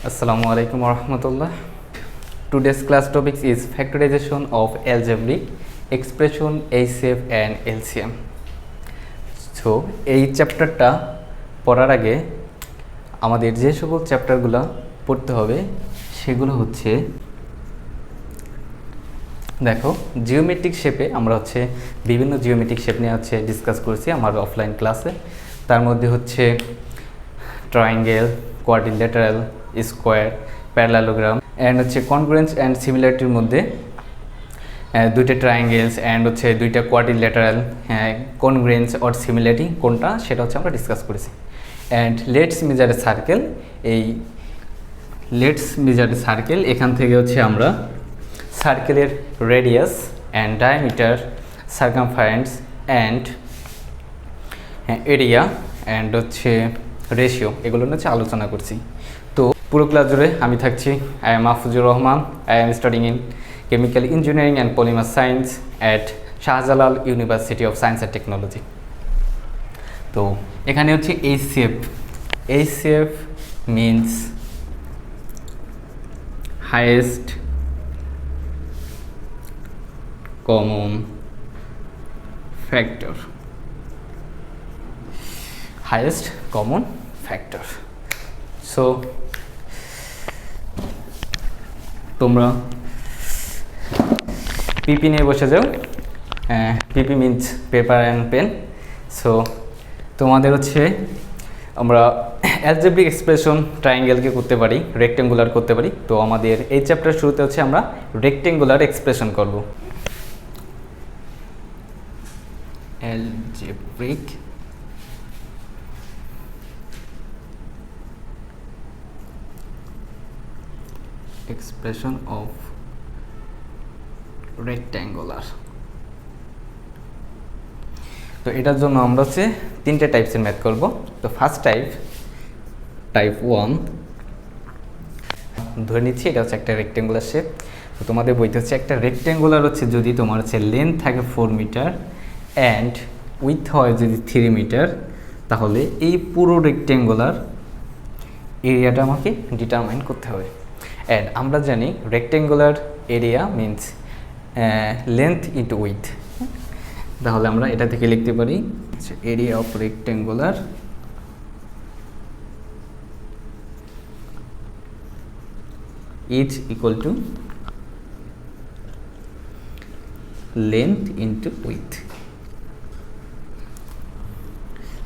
Assalamu alaikum warahmatullah. Today's class topic is factorization of algebraic expression HCF and LCM. So এই চ্যাপ্টারটা পড়ার আগে আমাদের যে সকল চ্যাপ্টারগুলো পড়তে হবে সেগুলো হচ্ছে দেখো জিওমেট্রিক শেপে আমরা বিভিন্ন জিওমেট্রিক শেপ নিয়ে ডিসকাস করছি আমার অফলাইন ক্লাসে। তার মধ্যে হচ্ছে triangle, quadrilateral, square, parallelogram and congruence and সিমিলারিটির মধ্যে দুইটা ট্রায়াঙ্গেলস অ্যান্ড দুইটা কোয়াড্রিল্যাটারাল কনগ্রুয়েন্স অর সিমিলারিটি কোনটা সেটা আমরা ডিসকাস করেছি। And let's measure a circle, এই লেটস মেজার এ সার্কেল এখান থেকে আমরা সার্কেলের radius and diameter, circumference and area and ratio এগুলো আলোচনা করছি। তো পুরো ক্লাস জুড়ে আমি থাকছি। I am Mahfuzur Rahman. I am studying in chemical engineering and polymer science at Shahjalal university of science and technology. তো এখানে HCF। HCF means highest common factor. Highest common factor. So তোমরা পিপি নিয়ে বসে যাও। PP means paper and pen. So তোমাদের আমরা algebraic expression ট্রায়াঙ্গেলকে করতে পারি, রেক্টেঙ্গুলার করতে পারি। তো আমাদের এই চ্যাপ্টার শুরুতে আমরা রেক্টেঙ্গুলার এক্সপ্রেশন করব। Algebraic expression of rectangular। তো এটার জন্য আমরা তিনটে টাইপসের ম্যাথ করব। তো ফার্স্ট টাইপ 1 ধরে নিচ্ছি এটা একটা রেক্টেঙ্গুলার শেপ। তো তোমাদের বইতে একটা রেক্টেঙ্গুলার যদি তোমার লেন্থ থাকে 4 মিটার অ্যান্ড উইথ হয় যদি 3 মিটার, তাহলে এই পুরো রেক্টেঙ্গুলার এরিয়াটা আমাকে ডিটারমাইন করতে হবে। অ্যান্ড আমরা জানি rectangular area means length into with. তাহলে আমরা এটা থেকে লিখতে পারি area of rectangular is equal to length into with.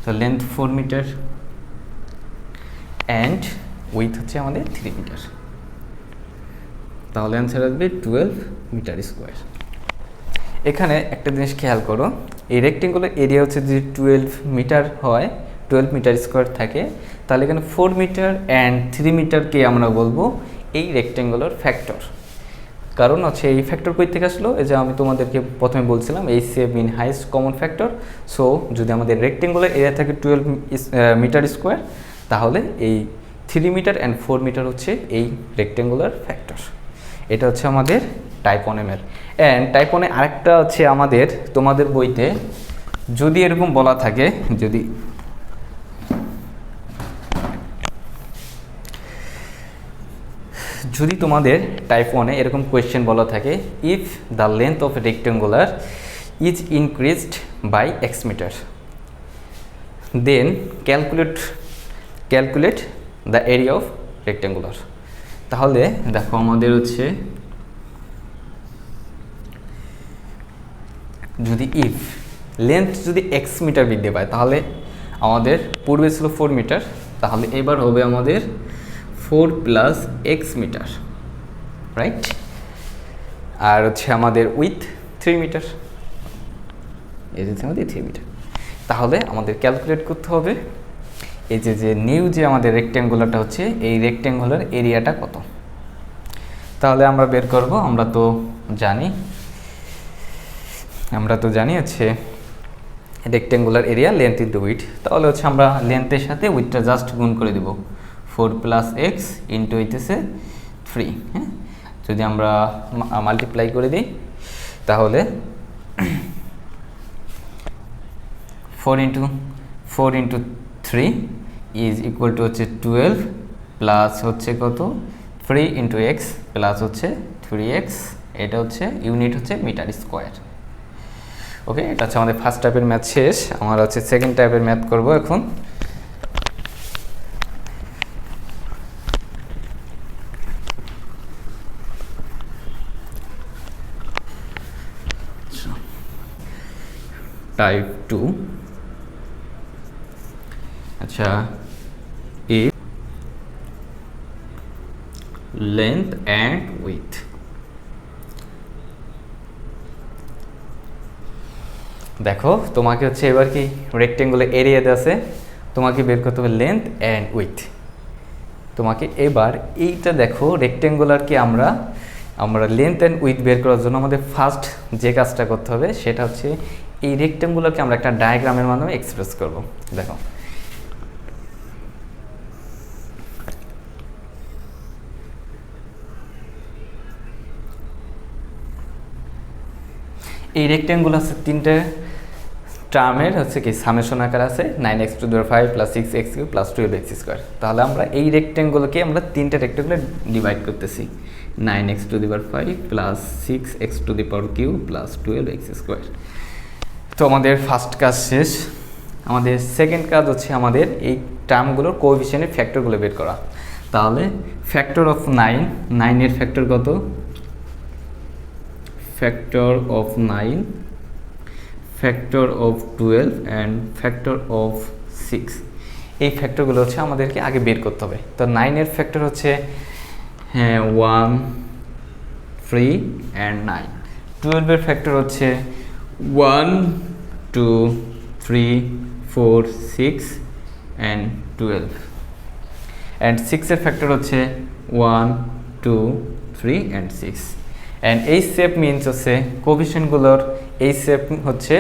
তো লেন্থ 4 মিটার অ্যান্ড উইথ আমাদের 3 মিটার। তাহলে অ্যান্সার আসবে 12 মিটার স্কোয়ার। এখানে একটা জিনিস খেয়াল করো, এই রেক্টেঙ্গুলার এরিয়া যদি 12 মিটার হয়, 12 মিটার স্কোয়ার থাকে, তাহলে এখানে 4 মিটার অ্যান্ড 3 মিটারকে আমরা বলবো এই রেক্টেঙ্গুলার ফ্যাক্টর। কারণ এই ফ্যাক্টর কই থেকে আসলো, এই যে আমি তোমাদেরকে প্রথমে বলছিলাম HCF মিন হাইয়েস্ট কমন ফ্যাক্টর। সো যদি আমাদের রেক্টেঙ্গুলার এরিয়া থাকে 12 মিটার স্কোয়ার, তাহলে এই 3 মিটার অ্যান্ড 4 মিটার এই রেক্টেঙ্গুলার ফ্যাক্টর। এটা আমাদের টাইপ 1 ম্যাথ। অ্যান্ড টাইপ 1 আরেকটা আমাদের তোমাদের বইতে যদি এরকম বলা থাকে, যদি তোমাদের টাইপ 1 এরকম কোয়েশ্চেন বলা থাকে, if the length of rectangular is increased by x metre, then calculate the area of rectangular. তাহলে দেখো আমাদের যদি ইফ লেন্থ যদি x মিটার বৃদ্ধি পায়, তাহলে আমাদের পূর্বে ছিল 4 মিটার, তাহলে এবার হবে আমাদের 4 প্লাস x মিটার, রাইট? আর আমাদের উইথ 3 মিটার, এই আমাদের 3 মিটার। তাহলে আমাদের ক্যালকুলেট করতে হবে এই যে নিউ আমাদের রেক্টেঙ্গুলারটা এই রেক্টেঙ্গুলার এরিয়াটা কত। তাহলে আমরা বের করব, আমরা তো জানি rectangular area length into with. তাহলে আমরা লেন্থের সাথে উইথটা জাস্ট গুণ করে দেব, 4 প্লাস এক্স ইন্টু 3। হ্যাঁ, যদি আমরা মাল্টিপ্লাই করে দিই তাহলে 4 into 3 is equal to 12 plus হচ্ছে কত 3 ইন্টু এক্স প্লাস হচ্ছে 3x, এটা হচ্ছে ইউনিট হচ্ছে মিটার স্কোয়ার। ওকে, এটা হচ্ছে আমাদের ফার্স্ট টাইপের ম্যাথ শেষ। আমরা হচ্ছে সেকেন্ড টাইপের ম্যাথ করব এখন। টাইপ 2, আচ্ছা, if length and width, দেখো তোমাকে হচ্ছে এবার কি রেক্টেঙ্গুলার এরিয়া আছে, তোমাকে বের করতে হবে লেন্থ অ্যান্ড উইথ। তোমাকে এবার এইটা দেখো রেক্টেঙ্গুলারকে আমরা লেন্থ অ্যান্ড উইথ বের করার জন্য আমাদের ফার্স্ট যে কাজটা করতে হবে সেটা হচ্ছে এই রেক্টেঙ্গুলারকে আমরা একটা ডায়াগ্রামের মাধ্যমে এক্সপ্রেস করব। দেখো এই রেক্টেঙ্গুলার আছে তিনটে টার্মের হচ্ছে কি সামেশন আকার আছে 9x⁵ plus 6x³ plus 12x²। তাহলে আমরা এই রেক্টেঙ্গুলোকে আমরা তিনটে রেক্টেঙ্গুলে ডিভাইড করতেছি 9x⁵ plus 6x³ plus 12x²। তো আমাদের ফার্স্ট কাজ শেষ। আমাদের সেকেন্ড কাজ হচ্ছে আমাদের এই টার্মগুলোর কোএফিসিয়েন্টের ফ্যাক্টরগুলো বের করা। তাহলে ফ্যাক্টর অফ 9 এর ফ্যাক্টর কত? Factor of 9, factor of 12 and factor of 6, এই ফ্যাক্টরগুলো হচ্ছে আমাদেরকে আগে বের করতে হবে। তো 9 এর ফ্যাক্টর হচ্ছে 1, 3 অ্যান্ড 9। 12 এর ফ্যাক্টর হচ্ছে 1, 2, 3, 4, 6 অ্যান্ড 12, অ্যান্ড 6 এর ফ্যাক্টর হচ্ছে 1, 2, 3 অ্যান্ড 6। অ্যান্ড এই শেপ মিনস হচ্ছে কোএফিসিয়েন্টগুলোর এই শেপ হচ্ছে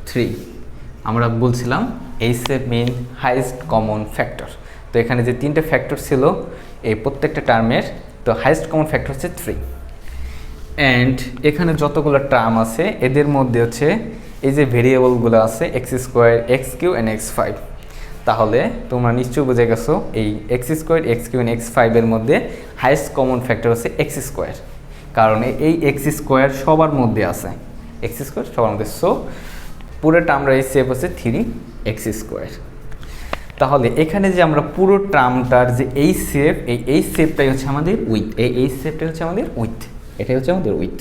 3। আমরা বলছিলাম এই শেপ মিন হাইয়েস্ট কমন ফ্যাক্টর। তো এখানে যে তিনটে ফ্যাক্টর ছিল এই প্রত্যেকটা টার্মের, তো হাইয়েস্ট কমন ফ্যাক্টর হচ্ছে 3। অ্যান্ড এখানে যতগুলো টার্ম আছে এদের মধ্যে হচ্ছে এই যে ভেরিয়েবলগুলো আছে x² x³ অ্যান্ড x5। তাহলে তোমরা নিশ্চয়ই বুঝে গেছো এই x² x³ অ্যান্ড x5 এর মধ্যে হাইয়েস্ট কমন ফ্যাক্টর হচ্ছে x², কারণ এই x² সবার মধ্যে আছে, x² সবার মধ্যে। সো পুরো টার্মটা এই শেপ হচ্ছে 3x²। তাহলে এখানে যে আমরা পুরো টার্মটার যে এই শেপ, এই শেপটাই হচ্ছে আমাদের উইথ, এই শেপটাই হচ্ছে আমাদের উইথ, এটাই হচ্ছে আমাদের উইথ।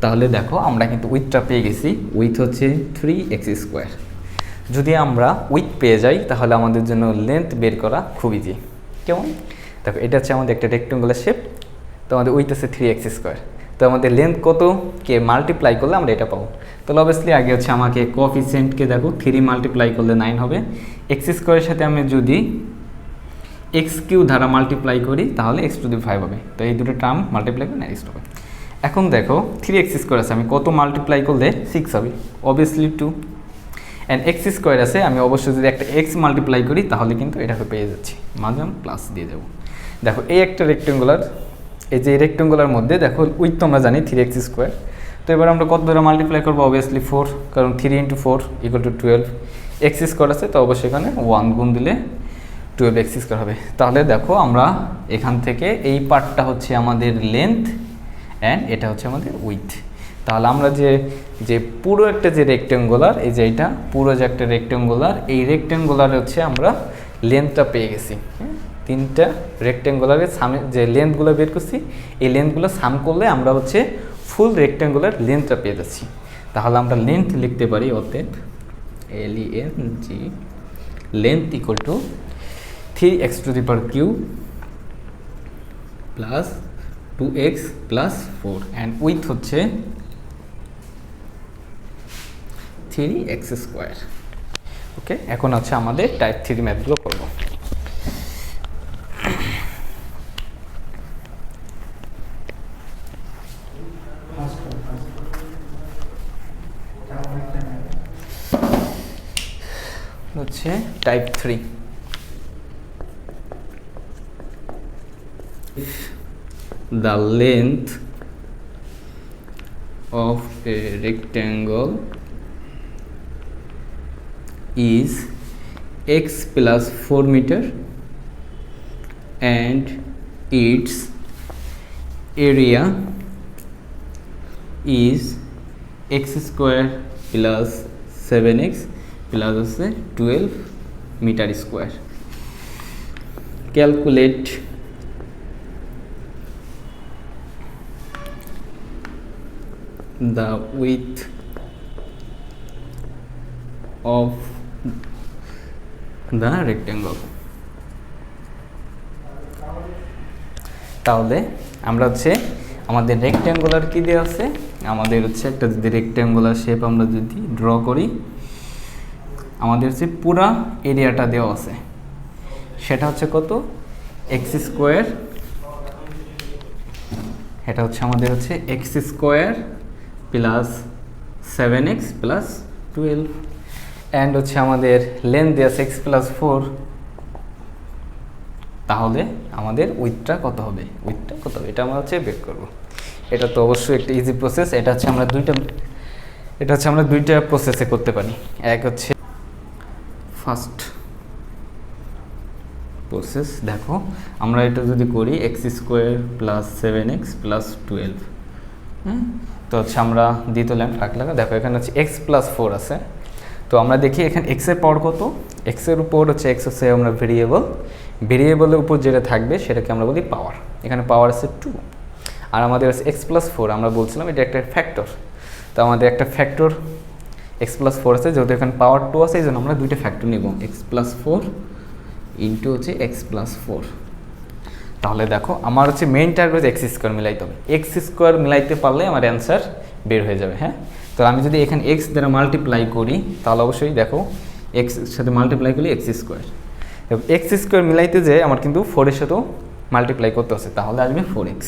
তাহলে দেখো আমরা কিন্তু উইথটা পেয়ে গেছি, উইথ হচ্ছে 3x²। যদি আমরা উইথ পেয়ে যাই তাহলে আমাদের জন্য লেন্থ বের করা খুব ইজি। কেমন? দেখো এটা হচ্ছে আমাদের একটা রেক্টেঙ্গুলার শেপ, তো আমাদের উইথ আছে 3x²। তো আমাদের লেন্থ কতকে মাল্টিপ্লাই করলে আমরা এটা পাবো। তাহলে অবভিয়াসলি আগে হচ্ছে আমাকে কোএফিসিয়েন্টকে দেখো 3 মাল্টিপ্লাই করলে 9 হবে, x² এর সাথে আমি যদি x³ দ্বারা মাল্টিপ্লাই করি তাহলে x⁵ হবে। তো এই দুটো টার্ম মাল্টিপ্লাই করে 9x হবে। এখন দেখো 3x² আছে, আমি কত মাল্টিপ্লাই করলে 6 হবে? অবভিয়াসলি 2। অ্যান্ড x² আছে, আমি অবশ্যই যদি একটা x মাল্টিপ্লাই করি তাহলে কিন্তু এটাকে পেয়ে যাচ্ছি, মাঝে আমি প্লাস দিয়ে যাব। দেখো এই একটা রেক্টেঙ্গুলার, এই যে রেক্টেঙ্গুলার মধ্যে দেখো উইথ তো আমরা জানি 3x²। তো এবার আমরা কত দ্বারা মাল্টিপ্লাই করবো? অবভিয়াসলি 4, কারণ 3 × 4 = 12। x² আছে তো অবশ্যই এখানে 1 গুণ দিলে 12x² হবে। তাহলে দেখো আমরা এখান থেকে এই পার্টটা হচ্ছে আমাদের লেন্থ অ্যান্ড এটা হচ্ছে আমাদের উইথ। তাহলে আমরা যে পুরো একটা যে রেক্টেঙ্গুলার, এই যে এইটা পুরো যে একটা রেক্টেঙ্গুলার, এই রেক্টেঙ্গুলার হচ্ছে আমরা লেন্থটা পেয়ে গেছি। তিনটা রেক্টেঙ্গুলারের সামে যে লেন্থগুলো বের করছি, এই লেন্থগুলো সাম করলে আমরা হচ্ছে ফুল রেক্টেঙ্গুলার লেন্থটা পেয়ে যাচ্ছি। তাহলে আমরা লেন্থ লিখতে পারি, অতএব LENG length = 3x³ plus 2x plus 4, and with হচ্ছে 3x²। ওকে, এখন হচ্ছে আমাদের টাইপ 3 ম্যাথগুলো করবো। হচ্ছে type 3। The length of a rectangle is x plus 4 meter and its area is x square plus 7x plus 12 meter square. Calculate the width of the rectangle. তাহলে আমরা হচ্ছে আমাদের রেক্ট্যাঙ্গুলার কি দেওয়া আছে, আমাদের হচ্ছে একটা যদি রেক্ট্যাঙ্গুলার শেপ আমরা যদি ড্র করি, আমাদের হচ্ছে পুরা এরিয়াটা দেওয়া আছে, সেটা হচ্ছে কত, এক্স স্কোয়ার, এটা হচ্ছে আমাদের হচ্ছে x square plus 7x plus 12 and হচ্ছে আমাদের লেন্থ দেওয়া আছে এক্স প্লাস 4। তাহলে আমাদের উইথটা কত হবে, এটা আমরা হচ্ছে বের করব। এটা তো অবশ্যই একটা ইজি প্রসেস। এটা হচ্ছে আমরা দুইটা প্রসেসে করতে পারি। এক হচ্ছে ফার্স্ট প্রসেস, দেখো আমরা এটা যদি করি x square plus 7x plus 12, তো হচ্ছে আমরা দ্বিতীয় লাইন রাখলাম। দেখো এখানে হচ্ছে এক্স প্লাস 4 আছে, তো আমরা দেখি এখানে এক্সের পাওয়ার কত, এক্সের উপর হচ্ছে এক্স হচ্ছে আমরা ভেরিয়েবলের উপর যেটা থাকবে সেটাকে আমরা বলি পাওয়ার। এখানে পাওয়ার আছে 2 আর আমাদের আছে এক্স প্লাস 4, আমরা বলছিলাম এটা একটা ফ্যাক্টর, তো আমাদের একটা ফ্যাক্টর এক্স প্লাস 4 আছে, যেহেতু এখানে পাওয়ার 2 আছে এই জন্য আমরা দুইটা ফ্যাক্টর নিব, এক্স প্লাস 4 ইন্টু হচ্ছে এক্স প্লাস 4। তাহলে দেখো আমার হচ্ছে মেইন টার্গেট হচ্ছে এক্স স্কোয়ার মিলাইতে হবে, এক্স স্কোয়ার মিলাইতে পারলে আমার অ্যান্সার বের হয়ে যাবে। হ্যাঁ, তো আমি যদি এখানে এক্স দ্বারা মাল্টিপ্লাই করি তাহলে অবশ্যই দেখো এক্স সাথে মাল্টিপ্লাই করলে এক্স স্কোয়ার, এক্স স্কোয়ার মিলাইতে যে আমার কিন্তু 4 এর সাথেও মাল্টিপ্লাই করতে হচ্ছে, তাহলে আসবে 4x।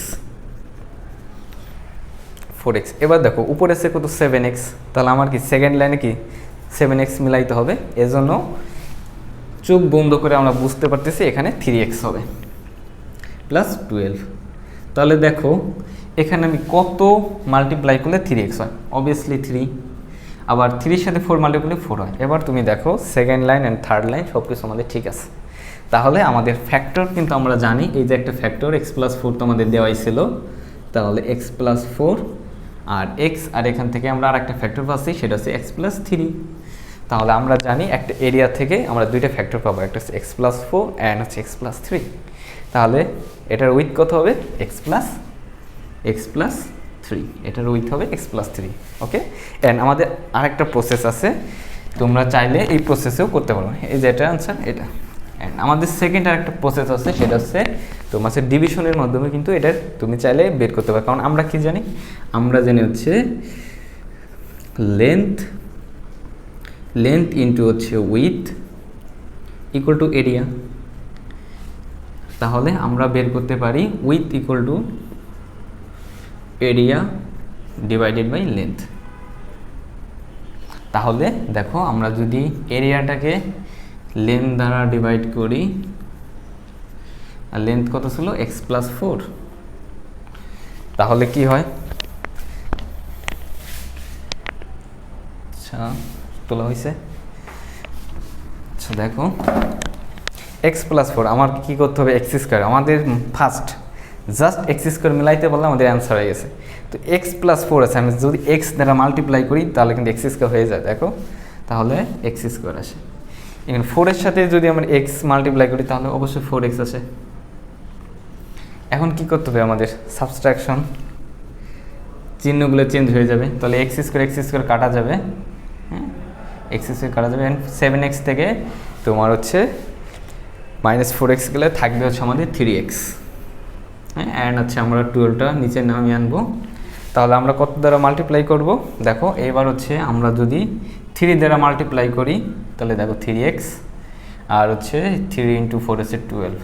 এবার দেখো উপরে আছে কত 7x, তাহলে আমার কি সেকেন্ড লাইনে কি 7x মিলাইতে হবে, এজন্য চোখ বন্ধ করে আমরা বুঝতে পারতেছি এখানে 3x হবে প্লাস 12। তাহলে দেখো এখানে আমি কত মাল্টিপ্লাই করলে 3x হয়, অবভিয়াসলি 3, আবার 3 এর সাথে 4 মাল্টিপ্লাই করলে 4 হয়। এবার তুমি দেখো second line and third line সব কিছু আমাদের ঠিক আছে। তাহলে আমাদের ফ্যাক্টর কিন্তু আমরা জানি, এই যে একটা ফ্যাক্টর এক্স প্লাস 4 তো আমাদের দেওয়াই ছিল, তাহলে এক্স প্লাস 4 আর এক্স, আর এখান থেকে আমরা আর একটা ফ্যাক্টর পাচ্ছি সেটা হচ্ছে এক্স প্লাস 3। তাহলে আমরা জানি একটা এরিয়া থেকে আমরা দুইটা ফ্যাক্টর পাবো, একটা হচ্ছে এক্স প্লাস 4 অ্যান্ড হচ্ছে এক্স প্লাস 3। তাহলে এটার উইথ কত হবে, এক্স প্লাস 3, এটার উইথ হবে এক্স প্লাস 3। ওকে, অ্যান্ড আমাদের আরেকটা প্রসেস আছে, তোমরা চাইলে এই প্রসেসেও করতে পারো, এই যে এটা আনসার এটা। অ্যান্ড আমাদের সেকেন্ড আরেকটা প্রসেস আছে, সেটা হচ্ছে তোমার হচ্ছে ডিভিশনের মাধ্যমে কিন্তু এটা তুমি চাইলে বের করতে পারো। কারণ আমরা কি জানি, আমরা জানি হচ্ছে লেন্থ ইন্টু হচ্ছে উইথ ইকুয়াল টু এরিয়া। তাহলে আমরা বের করতে পারি width equal to area divided by length. তাহলে দেখো আমরা যদি এরিয়াটাকে লেন্থ দ্বারা ডিভাইড করি, আর লেন্থ কত ছিল এক্স প্লাস 4, তাহলে কি হয়, আচ্ছা তোলা হয়েছে। আচ্ছা দেখো এক্স প্লাস 4 আমার কী করতে হবে, এক্স স্কোয়ার, আমাদের ফার্স্ট জাস্ট এক্স স্কোয়ার মিলাইতে বললে আমাদের অ্যান্সার হয়ে গেছে। তো এক্স প্লাস 4 আছে, আমি যদি এক্স দ্বারা মাল্টিপ্লাই করি তাহলে কিন্তু এক্স স্কোয়ার হয়ে যায়, দেখো তাহলে এক্স স্কোয়ার আসে। এখানে 4 এর সাথে যদি আমরা এক্স মাল্টিপ্লাই করি তাহলে অবশ্যই 4x আসে। এখন কি করতে হবে, আমাদের সাবস্ট্রাকশন, চিহ্নগুলো চেঞ্জ হয়ে যাবে, তাহলে এক্স স্কোয়ার কাটা যাবে, হ্যাঁ এক্স স্কোয়ার কাটা যাবে, অ্যান্ড 7x থেকে তোমার হচ্ছে -4x গেলে থাকবে হচ্ছে আমাদের 3x, হ্যাঁ অ্যান্ড হচ্ছে আমরা 12টা নিচে নামিয়ে আনবো। তাহলে আমরা কত দ্বারা মাল্টিপ্লাই করব, দেখো এবার হচ্ছে আমরা যদি 3 দ্বারা মাল্টিপ্লাই করি তাহলে দেখো 3x, আর হচ্ছে 3 × 4 হচ্ছে 12।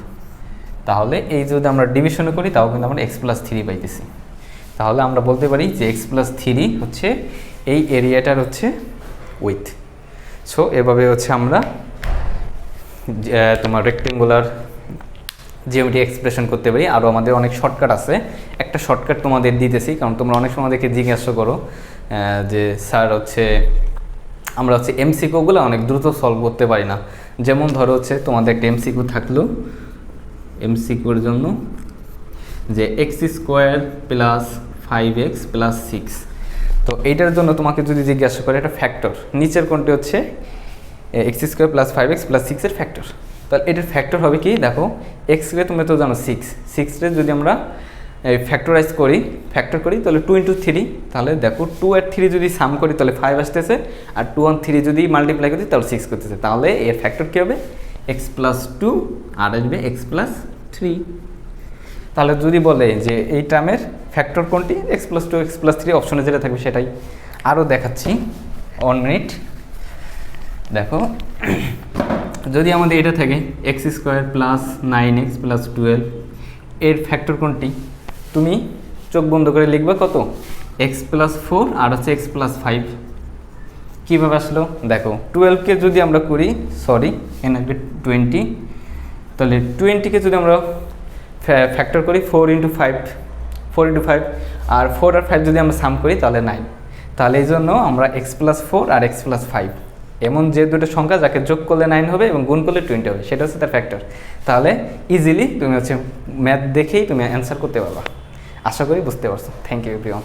তাহলে এই যদি আমরা ডিভিশনে করি তাও কিন্তু আমরা x প্লাস 3 পাইতেছি। তাহলে আমরা বলতে পারি যে x প্লাস 3 হচ্ছে এই এরিয়াটার হচ্ছে উইথ। সো এভাবে হচ্ছে আমরা তোমার রেক্টেঙ্গুলার জিওমেট্রি এক্সপ্রেশন করতে পারি। আরও আমাদের অনেক শর্টকাট আছে, একটা শর্টকাট তোমাদের দিতেছি, কারণ তোমরা অনেক সময় দেখে জিজ্ঞাসা করো যে স্যার হচ্ছে আমরা হচ্ছে এমসিকিউগুলো অনেক দ্রুত সলভ করতে পারি না। যেমন ধরো হচ্ছে তোমাদের একটা এমসিকিউ থাকলো, এমসিকিউর জন্য যে x² প্লাস 5x প্লাস 6, তো এইটার জন্য তোমাকে যদি জিজ্ঞাসা করে এটা ফ্যাক্টর, নিচের কোনটি হচ্ছে x² প্লাস 5x প্লাস 6 এর ফ্যাক্টর, তাহলে এটার ফ্যাক্টর হবে কি, দেখো x² তুমি তো জানো 6 এর যদি আমরা ফ্যাক্টরাইজ করি, ফ্যাক্টর করি তাহলে 2 × 3, তাহলে দেখো 2 আর 3 যদি সাম করি তাহলে 5 আসতেছে, আর 2 আর 3 যদি মাল্টিপ্লাই করি তাহলে 6 করতেছে, তাহলে এর ফ্যাক্টর কী হবে x + 2 আর আসবে x + 3। তাহলে যদি বলে যে এই টার্মের ফ্যাক্টর কোনটি, x + 2 x + 3 অপশনে যেটা থাকবে সেটাই। আরও দেখাচ্ছি 1 মিনিট। দেখো যদি আমাদের এটা থাকে x² প্লাস 9x প্লাস 12, এর ফ্যাক্টর কোনটি, তুমি চোখ বন্ধ করে লিখবে কত, x + 4 আর হচ্ছে x + 5। কীভাবে আসলো দেখো, 12কে যদি আমরা করি, সরি এখানে 20, তাহলে 20কে যদি আমরা ফ্যাক্টর করি 4 × 5, আর 4 আর 5 যদি আমরা সাম করি তাহলে 9, তাহলে এই জন্য আমরা x + 4 আর x + 5 এমন যে দুটো সংখ্যা যাকে যোগ করলে 9 হবে এবং গুণ করলে 20 হবে, সেটা হচ্ছে তার ফ্যাক্টর। তাহলে ইজিলি তুমি হচ্ছে ম্যাথ দেখেই তুমি অ্যান্সার করতে পারবা। আশা করি বুঝতে পারছো। Thank you everyone.